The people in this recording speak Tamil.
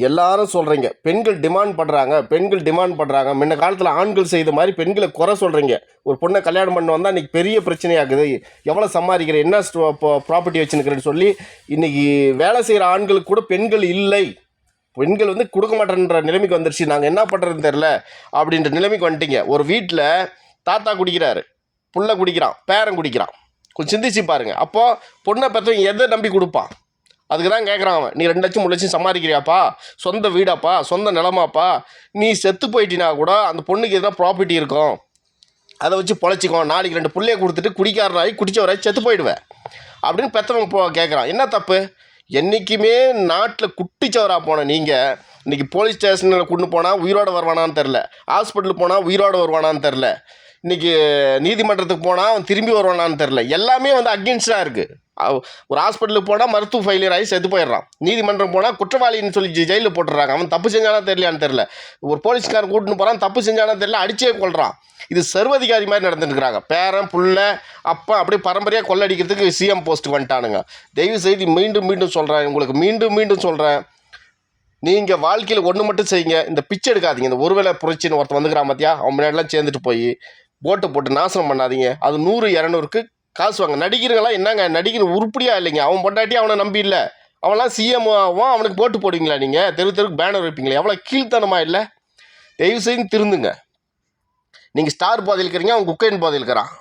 எல்லாரும் சொல்கிறீங்க பெண்கள் டிமாண்ட் பண்ணுறாங்க. முன்ன காலத்தில் ஆண்கள் செய்த மாதிரி பெண்களை குறை சொல்கிறீங்க. ஒரு பொண்ணை கல்யாணம் பண்ண வந்தால் இன்றைக்கி பெரிய பிரச்சனையாகுது. எவ்வளோ சம்பாதிக்கிற, என்ன ப்ராப்பர்ட்டி வச்சுருக்கிறேன்னு சொல்லி இன்றைக்கி வேலை செய்கிற ஆண்களுக்கு கூட பெண்கள் இல்லை. பெண்கள் கொடுக்க மாட்டேன்ற நிலைமைக்கு வந்துருச்சு. நாங்கள் என்ன பண்ணுறதுன்னு தெரில அப்படின்ற நிலைமைக்கு வந்துட்டீங்க. ஒரு வீட்டில் தாத்தா குடிக்கிறாரு, புள்ள குடிக்கிறான், பேரன் குடிக்கிறான். கொஞ்சம் சிந்திச்சு பாருங்கள். அப்போது பொண்ணை பெற்றவங்க எதை நம்பி கொடுப்பான்? அதுக்கு தான் கேட்குறான் அவன். நீ 2 லட்சம் 3 லட்சம் சம்பாதிக்கிறியாப்பா, சொந்த வீடாப்பா, சொந்த நிலமாப்பா, நீ செத்து போயிட்டினா கூட அந்த பொண்ணுக்கு எதுனா ப்ராப்பர்ட்டி இருக்கும், அதை வச்சு பொழைச்சிக்கோ, நாளைக்கு 2 பிள்ளைய கொடுத்துட்டு குடிக்காரனாகி குடித்தவராகி செத்து போயிடுவேன் அப்படின்னு பெற்றவங்க கேட்குறான். என்ன தப்பு? என்றைக்குமே நாட்டில் குட்டிச்சவராக போன நீங்கள் இன்றைக்கி போலீஸ் ஸ்டேஷனில் கொண்டு போனால் உயிரோடு வருவானான்னு தெரில, ஹாஸ்பிட்டலுக்கு போனால் உயிரோடு வருவானான்னு தெரில, இன்றைக்கி நீதிமன்றத்துக்கு போனால் அவன் திரும்பி வருவானான்னு தெரில. எல்லாமே அகெயின்ஸ்டாக இருக்குது. ஒரு ஹாஸ்பிட்டலுக்கு போனால் மருத்துவ ஃபெயிலியர் ஆகி செத்து போயிடுறான். நீதிமன்றம் போனால் குற்றவாளின்னு சொல்லி ஜெயிலில் போட்டுடுறாங்க. அவன் தப்பு செஞ்சானா தெரியலான்னு தெரில. ஒரு போலீஸ்காரன் கூட்டின்னு போகிறான், தப்பு செஞ்சானா தெரியல, அடிச்சே கொள்கிறான். இது சர்வதிகாரி மாதிரி நடந்துட்டுருக்காங்க. பேரன் புள்ள அப்போ அப்படியே பரம்பரையாக கொள்ளடிக்கிறதுக்கு சிஎம் போஸ்ட்டுக்கு வந்துட்டானுங்க. தயவு செய்து மீண்டும் சொல்கிறேன், உங்களுக்கு மீண்டும் சொல்கிறேன், நீங்கள் வாழ்க்கையில் ஒன்று மட்டும் செய்யுங்க, இந்த பிச்சை எடுக்காதீங்க. இந்த ஒருவேளை புரட்சின்னு ஒருத்தன் வந்துக்கிறான் பார்த்தியா, அவன் முன்னாடிலாம் சேர்ந்துட்டு போய் போட்டை போட்டு நாசனம் பண்ணாதீங்க. அது 100-200க்கு காசு வாங்க. நடிகர்களாம் என்னங்க நடிகர் உருப்படியாக இல்லைங்க. அவன் பொண்டாட்டி அவனை நம்பி இல்லை, அவன்லாம் சிஎம் ஆகும், அவனுக்கு போட்டு போடுவீங்களா நீங்கள்? தெருக்கு பேனர் வைப்பீங்களா? எவ்வளோ கீழ்த்தனமாக இல்லை? தயவு செய்து திருந்துங்க. நீங்கள் ஸ்டார் பாதையில் இருக்கிறீங்க, அவன் குக்கைன் பாதையில் இருக்கிறான்.